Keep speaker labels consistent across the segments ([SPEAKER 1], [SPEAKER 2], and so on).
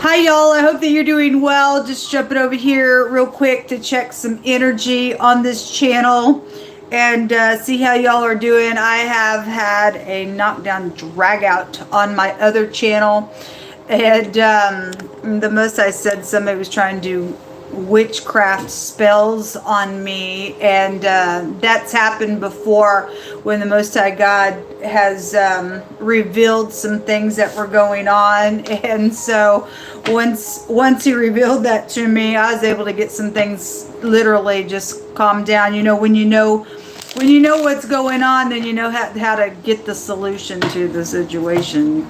[SPEAKER 1] Hi y'all, I hope that you're doing well. Just jumping over here real quick to check some energy on this channel and see how y'all are doing. I have had a knockdown drag out on my other channel, and the most I said, somebody was trying to do witchcraft spells on me, and that's happened before when the Most High God has revealed some things that were going on. And so once he revealed that to me, I was able to get some things literally just calmed down. When you know what's going on, then you know how to get the solution to the situation,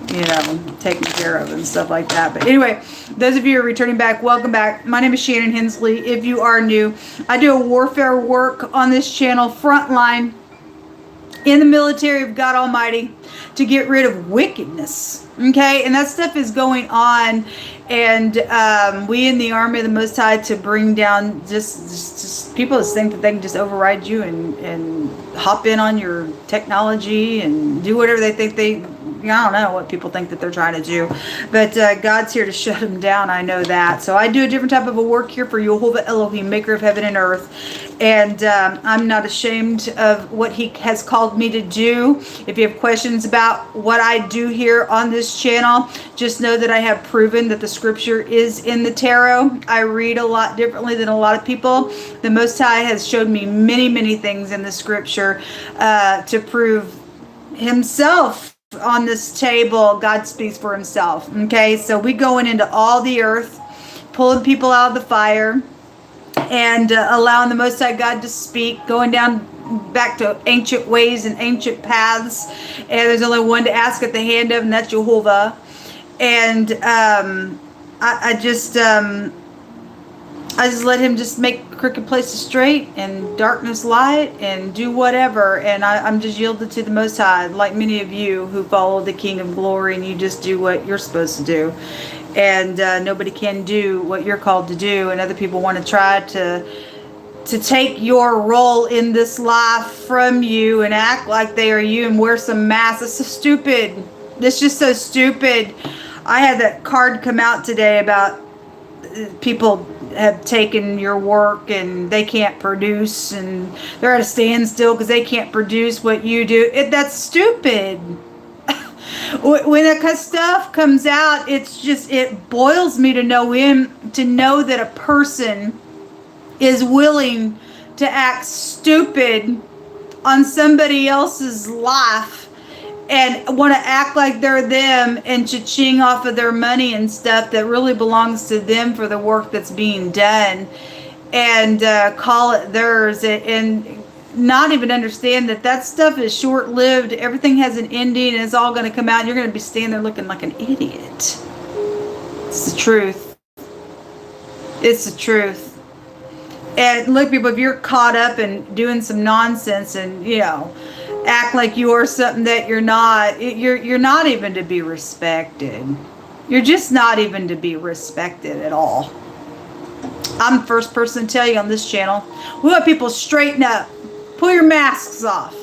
[SPEAKER 1] taken care of and stuff like that. But anyway, those of you who are returning back, welcome back. My name is Shannon Hensley. If you are new, I do a warfare work on this channel, frontline, in the military of God Almighty, to get rid of wickedness. Okay, and that stuff is going on, and we in the army of the Most High to bring down just people that think that they can just override you and hop in on your technology and do whatever they think I don't know what people think that they're trying to do, but God's here to shut them down. I know that. So I do a different type of a work here for YHVH Elohim, maker of heaven and earth. And I'm not ashamed of what he has called me to do. If you have questions about what I do here on this channel, just know that I have proven that the scripture is in the tarot. I read a lot differently than a lot of people. The Most High has showed me many, many things in the scripture to prove himself. On this table, God speaks for himself. Okay, so we going into all the earth, pulling people out of the fire, and allowing the Most High God to speak, going down back to ancient ways and ancient paths. And there's only one to ask at the hand of, and that's Jehovah. And I just let him just make crooked places straight and darkness light and do whatever. And I'm just yielded to the Most High, like many of you who follow the King of Glory, and you just do what you're supposed to do. And nobody can do what you're called to do. And other people want to try to take your role in this life from you and act like they are you and wear some mask. It's so stupid. It's just so stupid. I had that card come out today about people have taken your work and they can't produce, and they're at a standstill because they can't produce what you do. That's stupid. When that kind of stuff comes out, it boils me to no end to know that a person is willing to act stupid on somebody else's life and want to act like they're them and cha-ching off of their money and stuff that really belongs to them for the work that's being done, and call it theirs, and not even understand that stuff is short-lived. Everything has an ending, and it's all going to come out, and you're going to be standing there looking like an idiot. It's the truth. It's the truth. And look, people, if you're caught up in doing some nonsense and, act like you are something that you're not, you're not even to be respected. You're just not even to be respected at all. I'm the first person to tell you on this channel, we want people to straighten up, pull your masks off,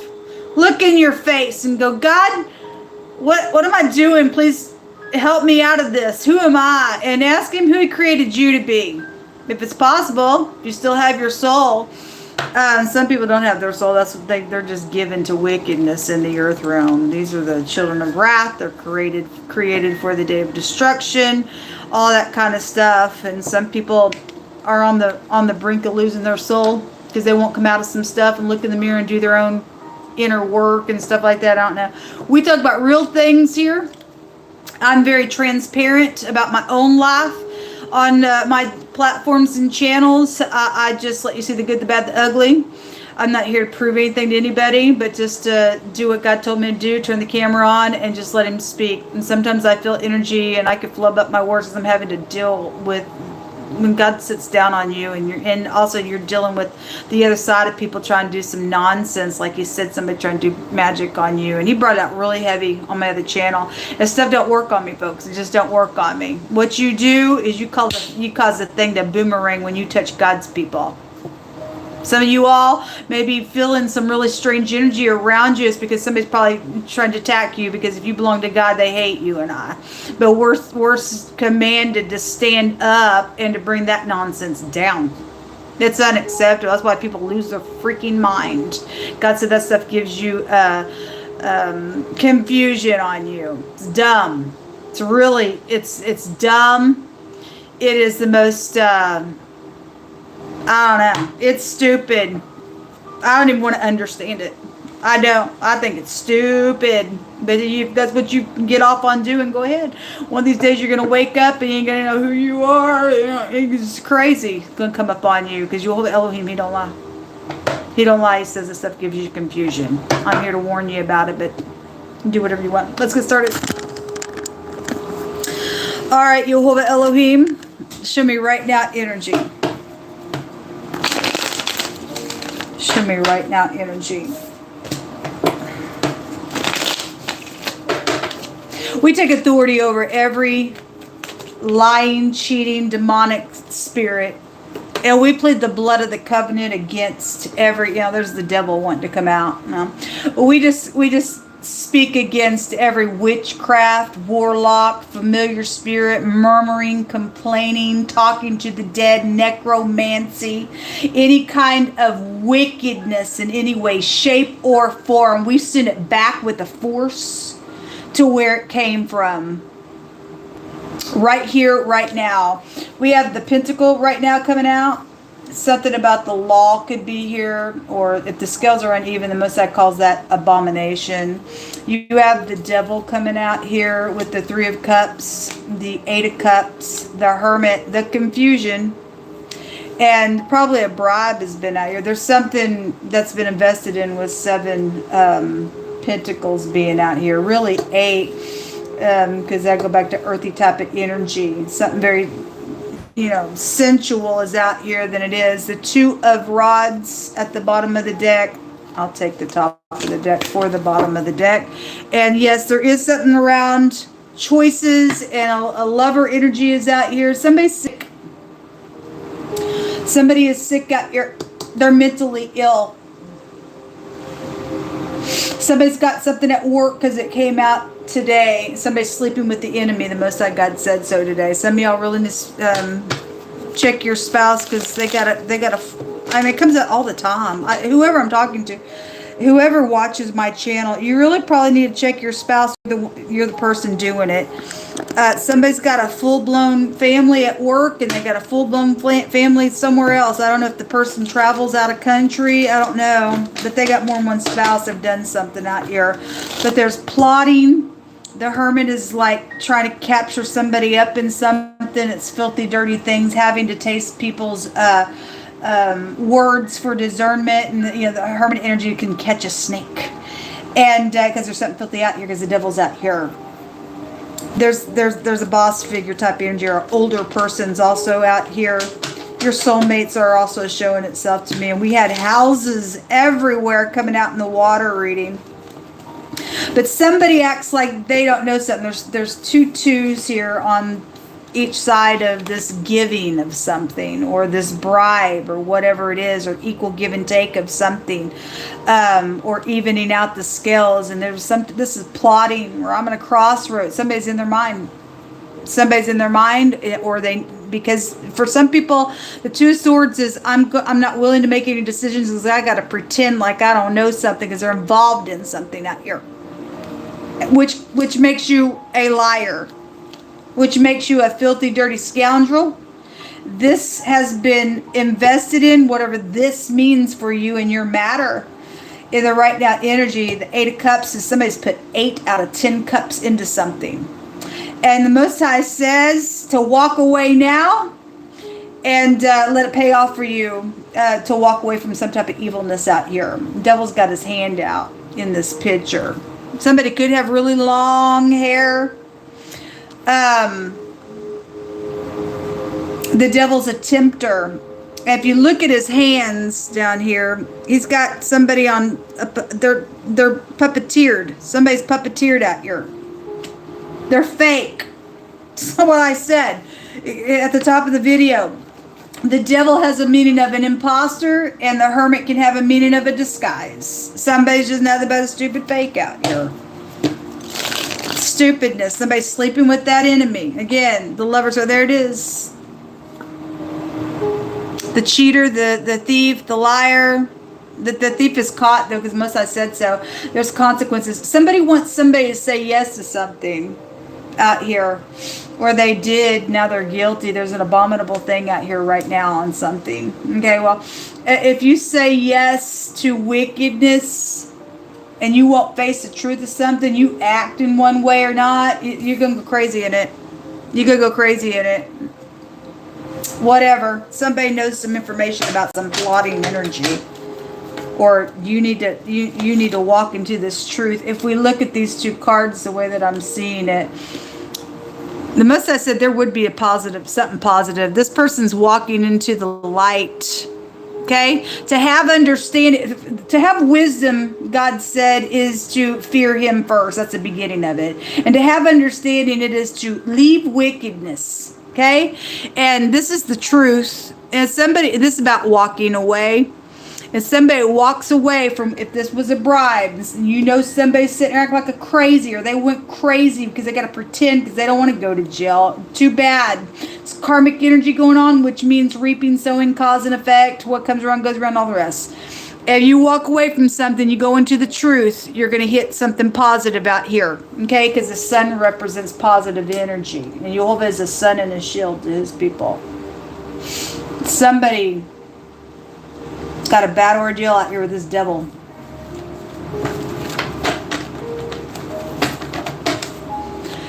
[SPEAKER 1] look in your face and go, God, what am I doing? Please help me out of this. Who am I? And ask him who he created you to be. If it's possible, if you still have your soul. Some people don't have their soul. That's what they're just given to wickedness in the earth realm. These are the children of wrath. They're created for the day of destruction, all that kind of stuff. And some people are on the brink of losing their soul because they won't come out of some stuff and look in the mirror and do their own inner work and stuff like that. I don't know. We talk about real things here. I'm very transparent about my own life on my platforms and channels. I just let you see the good, the bad, the ugly. I'm not here to prove anything to anybody, but just to do what God told me to do, turn the camera on and just let him speak. And sometimes I feel energy and I can flub up my words as I'm having to deal with when God sits down on you, and also you're dealing with the other side of people trying to do some nonsense, like you said, somebody trying to do magic on you. And he brought it out really heavy on my other channel. That stuff don't work on me, folks. It just don't work on me. What you do is you cause the thing to boomerang when you touch God's people. Some of you all may be feeling some really strange energy around you. It's because somebody's probably trying to attack you, because if you belong to God, they hate you and I. But we're commanded to stand up and to bring that nonsense down. It's unacceptable. That's why people lose their freaking mind. God said that stuff gives you confusion on you. It's dumb. It's really, it's dumb. It is the most... I don't know. It's stupid. I don't even want to understand it. I don't. I think it's stupid. But that's what you get off on doing. Go ahead. One of these days you're going to wake up and you ain't going to know who you are. It's crazy. It's going to come up on you, because YHVH Elohim, he don't lie. He don't lie. He says this stuff gives you confusion. I'm here to warn you about it, but do whatever you want. Let's get started. All right, YHVH Elohim, show me right now energy. Show me right now energy. We take authority over every lying, cheating, demonic spirit. And we plead the blood of the covenant against every, there's the devil wanting to come out. No. We just speak against every witchcraft, warlock, familiar spirit, murmuring, complaining, talking to the dead, necromancy, any kind of wickedness in any way, shape, or form. We send it back with a force to where it came from. Right here, right now. We have the pentacle right now coming out. Something about the law could be here, or if the scales are uneven, the Most High calls that abomination. You have the devil coming out here with the 3 of Cups, the 8 of Cups, the Hermit, the confusion, and probably a bribe has been out here. There's something that's been invested in with 7 Pentacles being out here, really 8, because I go back to earthy type of energy. Something very sensual is out here than it is. The 2 of Rods at the bottom of the deck. I'll take the top of the deck for the bottom of the deck. And yes, there is something around choices, and a lover energy is out here. Somebody's sick. Somebody is sick out here. They're mentally ill. Somebody's got something at work because it came out today. Somebody's sleeping with the enemy. The Most High God said so today. Some of y'all really need to check your spouse, because they got a. I mean, it comes out all the time. Whoever I'm talking to, whoever watches my channel, you really probably need to check your spouse. You're the person doing it. Somebody's got a full-blown family at work, and they got a full-blown family somewhere else. I don't know if the person travels out of country. I don't know. But they got more than one spouse. They've done something out here. But there's plotting. The Hermit is like trying to capture somebody up in something. It's filthy, dirty things, having to taste people's words for discernment. And the Hermit energy can catch a snake. And because there's something filthy out here, because the devil's out here. There's a boss figure type energy, or older person's also out here. Your soulmates are also showing itself to me. And we had houses everywhere coming out in the water reading. But somebody acts like they don't know something. There's 2 2s here on each side of this giving of something, or this bribe, or whatever it is, or equal give and take of something, or evening out the scales. And there's this is plotting, or I'm in a crossroads. Somebody's in their mind. Somebody's in their mind, or because for some people, the 2 of Swords is I'm not willing to make any decisions because I got to pretend like I don't know something, because they're involved in something out here, which makes you a liar. Which makes you a filthy, dirty scoundrel. This has been invested in, whatever this means for you and your matter. In the right now energy, the 8 of Cups is somebody's put 8 out of 10 cups into something. And the Most High says to walk away now and let it pay off for you, to walk away from some type of evilness out here. The devil's got his hand out in this picture. Somebody could have really long hair. The devil's a tempter. If you look at his hands down here, he's got somebody on. They're puppeteered. Somebody's puppeteered out here. They're fake. That's what I said at the top of the video. The devil has a meaning of an imposter, and the hermit can have a meaning of a disguise. Somebody's just nothing but a stupid fake out here. Stupidness. Somebody's sleeping with that enemy. Again, the lovers are there. It is. The cheater, the thief, the liar. The thief is caught, though, because most I said so. There's consequences. Somebody wants somebody to say yes to something out here. Or they did, now they're guilty. There's an abominable thing out here right now on something. Okay, well, if you say yes to wickedness and you won't face the truth of something, you act in one way or not, you're going to go crazy in it. You're going to go crazy in it. Whatever. Somebody knows some information about some plotting energy. Or you need to walk into this truth. If we look at these two cards the way that I'm seeing it, the most I said, there would be a positive, something positive. This person's walking into the light. Okay? To have understanding, to have wisdom, God said, is to fear him first. That's the beginning of it. And to have understanding, it is to leave wickedness. Okay? And this is the truth. And this is about walking away. If somebody walks away from, if this was a bribe, you know somebody's sitting there acting like a crazy, or they went crazy because they got to pretend because they don't want to go to jail. Too bad. It's karmic energy going on, which means reaping, sowing, cause and effect. What comes around goes around, all the rest. If you walk away from something, you go into the truth, you're going to hit something positive out here. Okay? Because the sun represents positive energy. And Jehovah is a sun and a shield to his people. Somebody got a bad ordeal out here with this devil.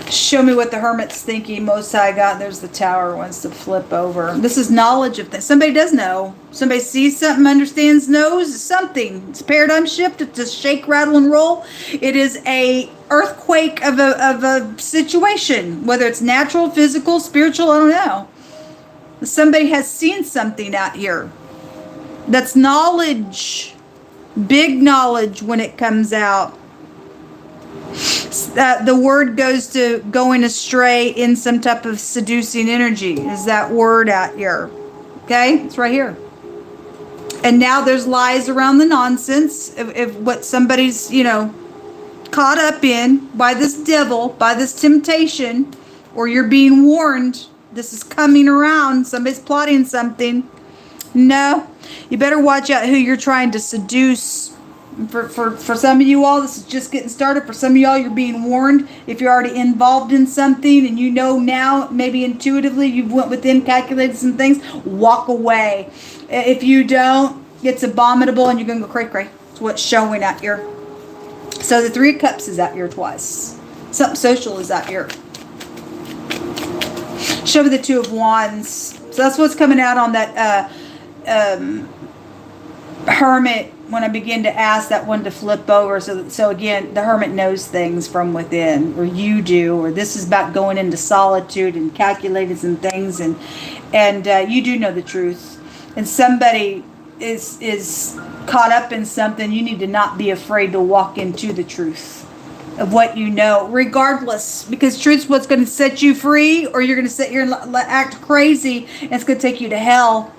[SPEAKER 1] Show me what the hermit's thinking. Most High God. There's the tower, wants to flip over. This is knowledge of things. Somebody does know. Somebody sees something, understands, knows something. It's a paradigm shift. It's a shake, rattle, and roll. It is a earthquake of a situation. Whether it's natural, physical, spiritual, I don't know. Somebody has seen something out here. That's knowledge. Big knowledge when it comes out. The word goes to going astray in some type of seducing energy. Is that word out here? Okay? It's right here. And now there's lies around the nonsense of what somebody's, caught up in by this devil, by this temptation, or you're being warned. This is coming around. Somebody's plotting something. No, you better watch out who you're trying to seduce. For some of you all, this is just getting started. For some of y'all, you're being warned. If you're already involved in something and you know now, maybe intuitively, you've went within, calculated some things, walk away. If you don't, it's abominable and you're going to go cray-cray. It's what's showing out here. So the Three of Cups is out here twice. Something social is out here. Show me the Two of Wands. So that's what's coming out on that hermit when I begin to ask that one to flip over. So again, the hermit knows things from within, or you do, or this is about going into solitude and calculating some things, and you do know the truth. And somebody is caught up in something. You need to not be afraid to walk into the truth of what you know, regardless, because truth's what's going to set you free, or you're going to sit here and act crazy, and it's going to take you to hell.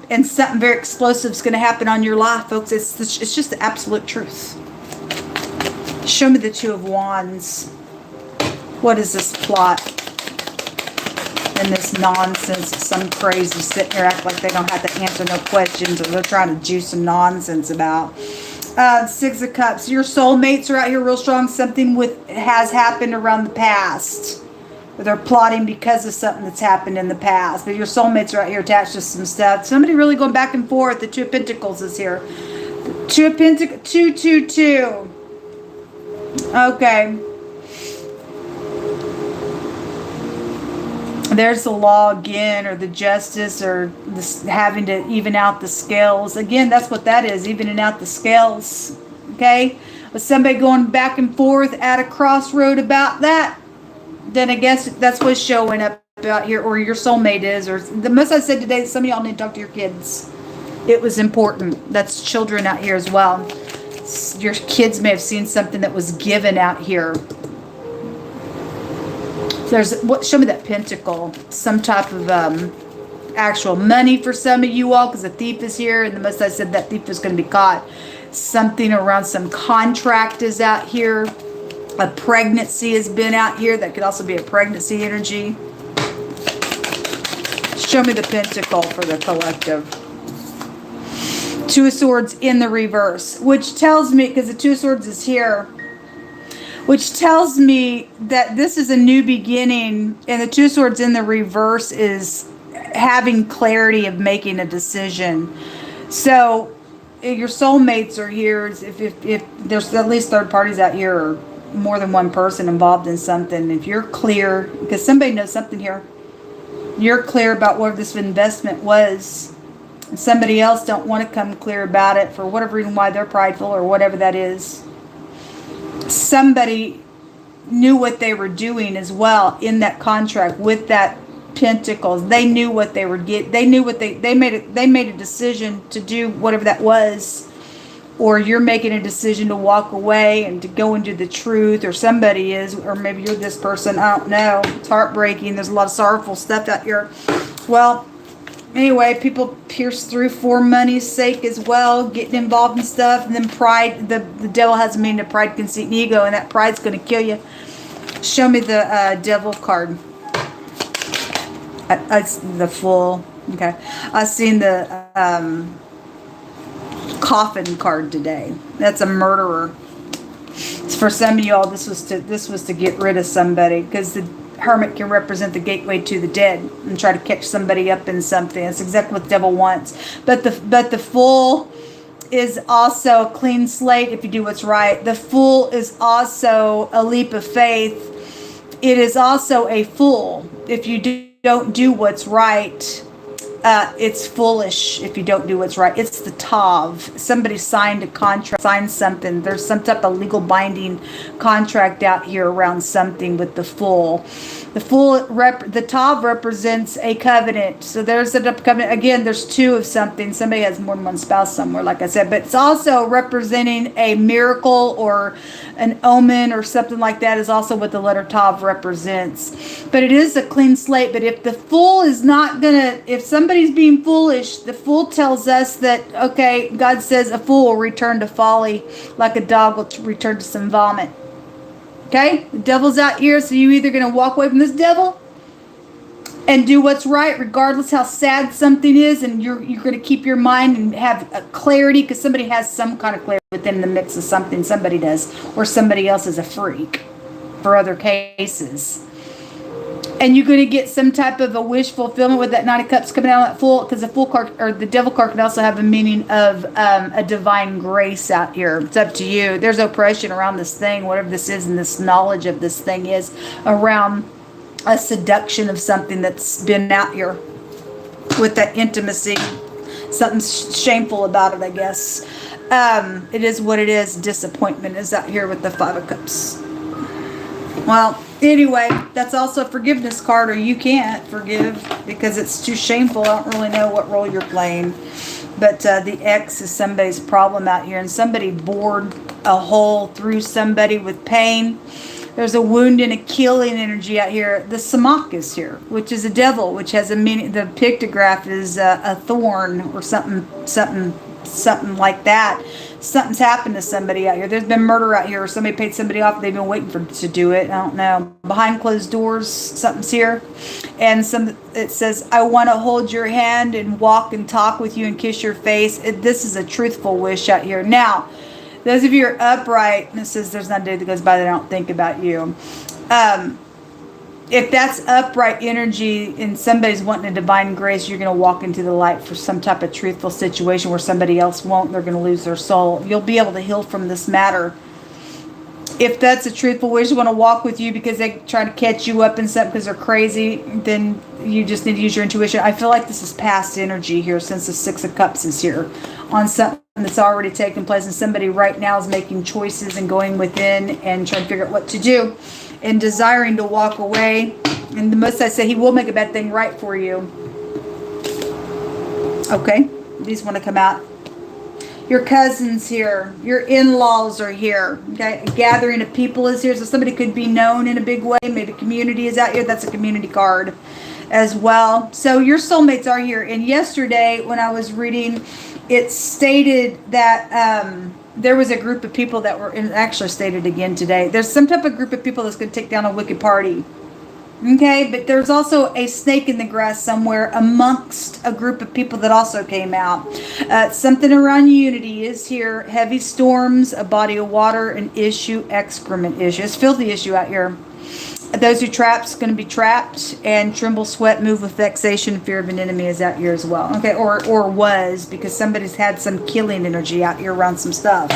[SPEAKER 1] And something very explosive is going to happen on your life, folks. It's just the absolute truth. Show me the Two of Wands. What is this plot? And this nonsense of some crazy sitting here acting like they don't have to answer no questions, or they're trying to juice some nonsense about. Six of Cups. Your soulmates are out here real strong. Something has happened around the past. They're plotting because of something that's happened in the past. But your soulmates are out here attached to some stuff. Somebody really going back and forth. The Two of Pentacles is here. Two of Pentacles. 222. Okay. There's the law again, or the justice, or this having to even out the scales. Again, that's what that is, evening out the scales. Okay? With somebody going back and forth at a crossroad about that, then I guess that's what's showing up out here, or your soulmate is, or the most I said today, some of y'all need to talk to your kids. It was important. That's children out here as well. Your kids may have seen something that was given out here. Show me that pentacle, some type of actual money for some of you all, because the thief is here, and the Most High said that thief is going to be caught. Something around some contract is out here. A pregnancy has been out here. That could also be a pregnancy energy. Show me the pentacle for the collective. Two of Swords in the reverse, which tells me, because the Two of Swords is here, which tells me that this is a new beginning, and the Two of Swords in the reverse is having clarity of making a decision. So your soulmates are here. If there's at least third parties out here, or more than one person involved in something, if you're clear, because somebody knows something here, you're clear about what this investment was, and somebody else don't want to come clear about it for whatever reason, why they're prideful or whatever that is. Somebody knew what they were doing as well in that contract with that pentacles. They knew what they were getting. They knew what they made a decision to do whatever that was. Or you're making a decision to walk away and to go into the truth, or somebody is, or maybe you're this person. I don't know. It's heartbreaking. There's a lot of sorrowful stuff out here. Well, anyway, people pierce through for money's sake as well, getting involved in stuff. And then pride, the devil has a meaning of pride, conceit, and ego, and that pride's going to kill you. Show me the devil card. It's the Fool. Okay. I've seen the Coffin card today. That's a murderer. For some of y'all, this was to get rid of somebody, because the Hermit can represent the gateway to the dead and try to catch somebody up in something. That's exactly what the devil wants. But the Fool is also a clean slate if you do what's right. The Fool is also a leap of faith. It is also a fool if you don't do what's right. It's foolish if you don't do what's right. It's the Tav. Somebody signed a contract, signed something. There's some type of legal binding contract out here around something with the Fool. The Fool, the Tav represents a covenant. So there's a covenant. Again, there's two of something. Somebody has more than one spouse somewhere, like I said. But it's also representing a miracle or an omen or something like that, is also what the letter Tav represents. But it is a clean slate. But if the Fool is not going to, if somebody's being foolish, the Fool tells us that, okay, God says a fool will return to folly like a dog will return to some vomit. Okay? The devil's out here, so you're either going to walk away from this devil and do what's right, regardless how sad something is, and you're going to keep your mind and have a clarity, because somebody has some kind of clarity within the mix of something somebody does, or somebody else is a freak for other cases. And you're going to get some type of a wish fulfillment with that Knight of Cups coming out of that Fool, because the Fool card, or the Devil card, can also have a meaning of a divine grace out here. It's up to you. There's oppression around this thing, whatever this is, and this knowledge of this thing is around a seduction of something that's been out here with that intimacy. Something shameful about it, I guess. It is what it is. Disappointment is out here with the Five of Cups. Well, anyway, that's also a forgiveness card, or you can't forgive because it's too shameful. I don't really know what role you're playing. But the X is somebody's problem out here, and somebody bored a hole through somebody with pain. There's a wound and a killing energy out here. The ShAhH is here, which is a devil, which has a meaning. The pictograph is a thorn or something like that. Something's happened to somebody out here. There's been murder out here, or somebody paid somebody off. They've been waiting to do it. I don't know. Behind closed doors, something's here. And it says, I want to hold your hand and walk and talk with you and kiss your face. This is a truthful wish out here. Now, those of you who are upright, and it says there's not a day that goes by that I don't think about you. If that's upright energy and somebody's wanting a divine grace, you're going to walk into the light for some type of truthful situation where somebody else won't. They're going to lose their soul. You'll be able to heal from this matter. If that's a truthful wish, want to walk with you because they try to catch you up in something because they're crazy, then you just need to use your intuition. I feel like this is past energy here, since the Six of Cups is here on something that's already taken place, and somebody right now is making choices and going within and trying to figure out what to do and desiring to walk away. And the Most I say, he will make a bad thing right for you. Okay, these want to come out. Your cousins here, your in-laws are here. Okay, a gathering of people is here, so somebody could be known in a big way. Maybe community is out here. That's a community card. as well. So your soulmates are here. And yesterday when I was reading, it stated that there was a group of people that were, and actually stated again today, there's some type of group of people that's going to take down a wicked party. Okay, but there's also a snake in the grass somewhere amongst a group of people that also came out. Something around unity is here. Heavy storms, a body of water, an issue, excrement issue. It's filthy issue out here. Those who trapped going to be trapped, and tremble, sweat, move with vexation, fear of an enemy is out here as well. Okay, or was, because somebody's had some killing energy out here around some stuff.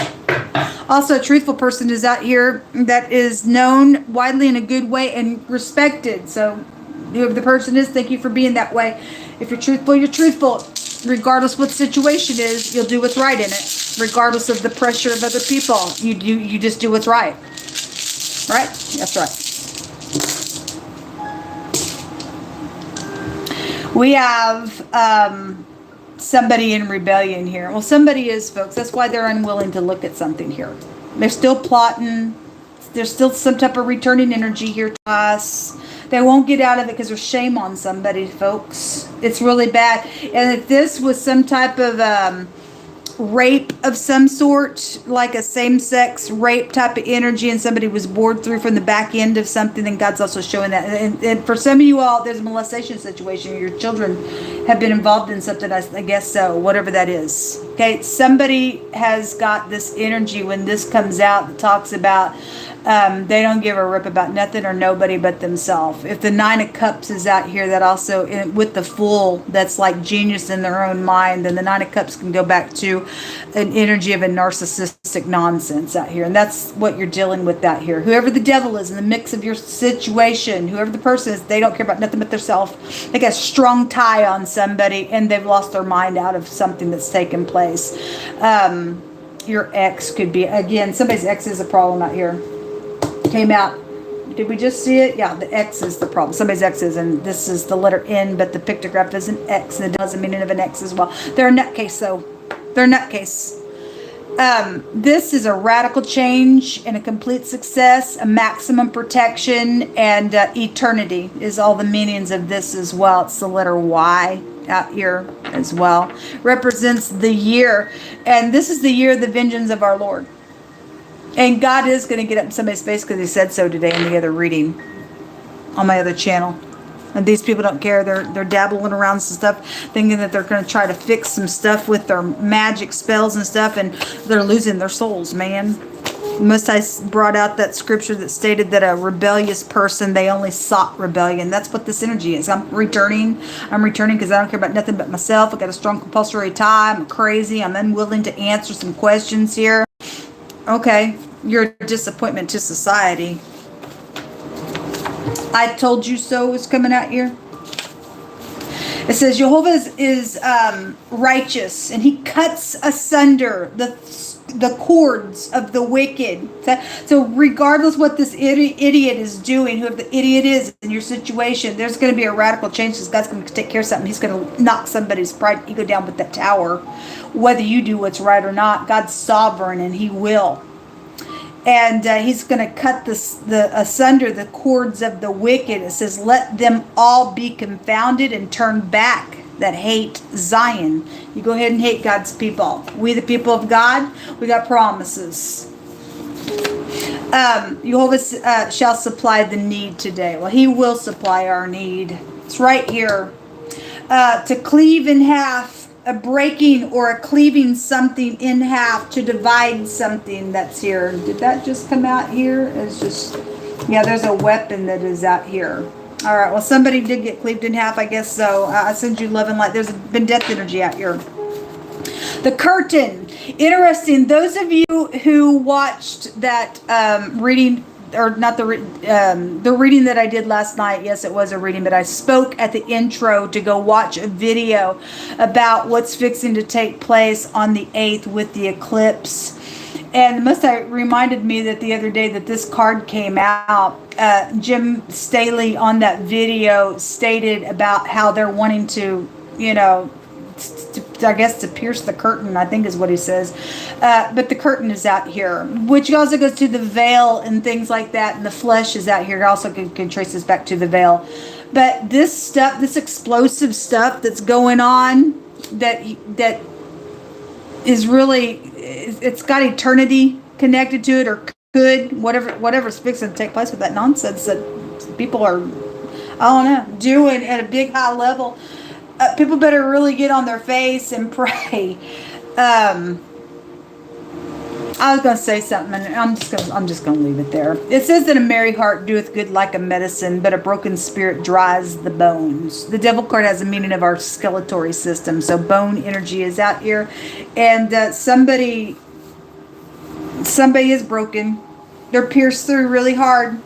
[SPEAKER 1] Also, a truthful person is out here that is known widely in a good way and respected. So, whoever the person is, thank you for being that way. If you're truthful, you're truthful. Regardless what the situation is, you'll do what's right in it. Regardless of the pressure of other people, you just do what's right. Right? That's right. We have somebody in rebellion here. Well, somebody is, folks. That's why they're unwilling to look at something here. They're still plotting. There's still some type of returning energy here to us. They won't get out of it because there's shame on somebody, folks. It's really bad. And if this was some type of rape of some sort, like a same-sex rape type of energy, and somebody was bored through from the back end of something, then God's also showing that. And for some of you all, there's a molestation situation. Your children have been involved in something, I guess so, whatever that is. Okay, somebody has got this energy when this comes out that talks about they don't give a rip about nothing or nobody but themselves. If the Nine of Cups is out here, that also, with the Fool, that's like genius in their own mind, then the Nine of Cups can go back to an energy of a narcissistic nonsense out here. And that's what you're dealing with out here. Whoever the devil is in the mix of your situation, whoever the person is, they don't care about nothing but themselves. They got a strong tie on somebody, and they've lost their mind out of something that's taken place. Your ex could be, again, somebody's ex is a problem out here. Came out. Did we just see it? Yeah, the X is the problem. Somebody's X is, and this is the letter N, but the pictograph is an X, and it doesn't mean of an X as well. They're a nutcase, though. They're a nutcase. This is a radical change and a complete success, a maximum protection, and eternity is all the meanings of this as well. It's the letter Y out here as well. Represents the year, and this is the year of the vengeance of our Lord. And God is going to get up in somebody's face because he said so today in the other reading on my other channel. And these people don't care. They're dabbling around some stuff, thinking that they're going to try to fix some stuff with their magic spells and stuff, and they're losing their souls, man. Most I brought out that scripture that stated that a rebellious person, they only sought rebellion. That's what this energy is. I'm returning because I don't care about nothing but myself. I got a strong compulsory tie. I'm crazy. I'm unwilling to answer some questions here. Okay, you're a disappointment to society. I told you so is coming out here. It says Jehovah is righteous, and he cuts asunder the cords of the wicked. So regardless what this idiot is doing, whoever the idiot is in your situation, there's going to be a radical change because God's going to take care of something. He's going to knock somebody's pride ego down with that tower. Whether you do what's right or not, God's sovereign, and he will. And he's going to cut asunder the cords of the wicked. It says, let them all be confounded and turn back that hate Zion. You go ahead and hate God's people. We, the people of God, we got promises. Jehovah shall supply the need today. Well, he will supply our need. It's right here. To cleave in half. A breaking or a cleaving something in half, to divide something that's here. Did that just come out here? It's just, yeah, there's a weapon that is out here. All right, well, somebody did get cleaved in half, I guess so. I send you love and light. There's been death energy out here. The curtain. Interesting. Those of you who watched that reading, or not the reading that I did last night. Yes, it was a reading, but I spoke at the intro to go watch a video about what's fixing to take place on the 8th with the eclipse. And reminded me that the other day that this card came out, Jim Staley on that video stated about how they're wanting to, I guess to pierce the curtain, I think is what he says. But the curtain is out here, which also goes to the veil and things like that. And the flesh is out here. It also can trace this back to the veil. But this stuff, this explosive stuff that's going on, that is really, it's got eternity connected to it, or could, whatever's fixing to take place with that nonsense that people are, I don't know, doing at a big high level. People better really get on their face and pray. I was going to say something, and I'm just going to leave it there. It says that a merry heart doeth good like a medicine, but a broken spirit dries the bones. The devil card has a meaning of our skeletal system, so bone energy is out here, and somebody is broken. They're pierced through really hard.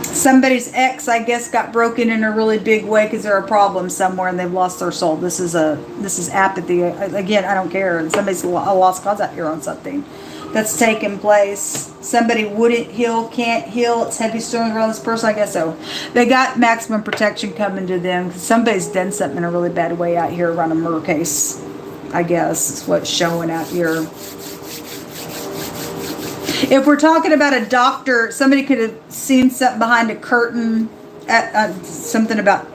[SPEAKER 1] Somebody's ex, I guess, got broken in a really big way because they're a problem somewhere and they've lost their soul. This is apathy. Again, I don't care. Somebody's a lost cause out here on something that's taken place. Somebody wouldn't heal, can't heal. It's heavy storming around this person. I guess so. They got maximum protection coming to them because somebody's done something in a really bad way out here around a murder case. I guess is what's showing out here. If we're talking about a doctor, somebody could have seen something behind a curtain. Something about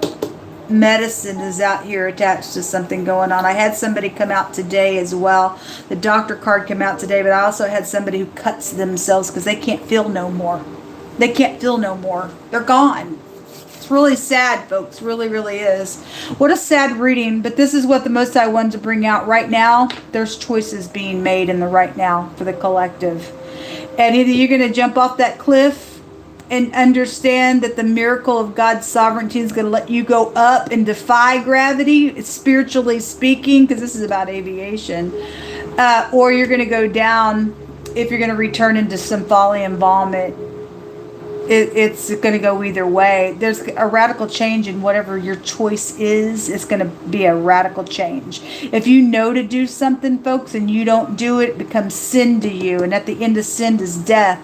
[SPEAKER 1] medicine is out here attached to something going on. I had somebody come out today as well. The doctor card came out today, but I also had somebody who cuts themselves because they can't feel no more. They can't feel no more. They're gone. It's really sad, folks. Really, really is. What a sad reading, but this is what the Most High wanted to bring out right now. There's choices being made in the right now for the collective. And either you're going to jump off that cliff and understand that the miracle of God's sovereignty is going to let you go up and defy gravity, spiritually speaking, because this is about aviation. Or you're going to go down if you're going to return into some folly and vomit. It's going to go either way. There's a radical change in whatever your choice is. It's going to be a radical change. If you know to do something, folks, and you don't do it, it becomes sin to you. And at the end of sin is death.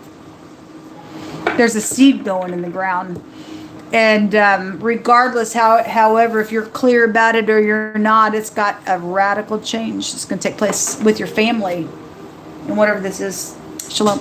[SPEAKER 1] There's a seed going in the ground. And regardless, however, if you're clear about it or you're not, it's got a radical change. It's going to take place with your family and whatever this is. Shalom.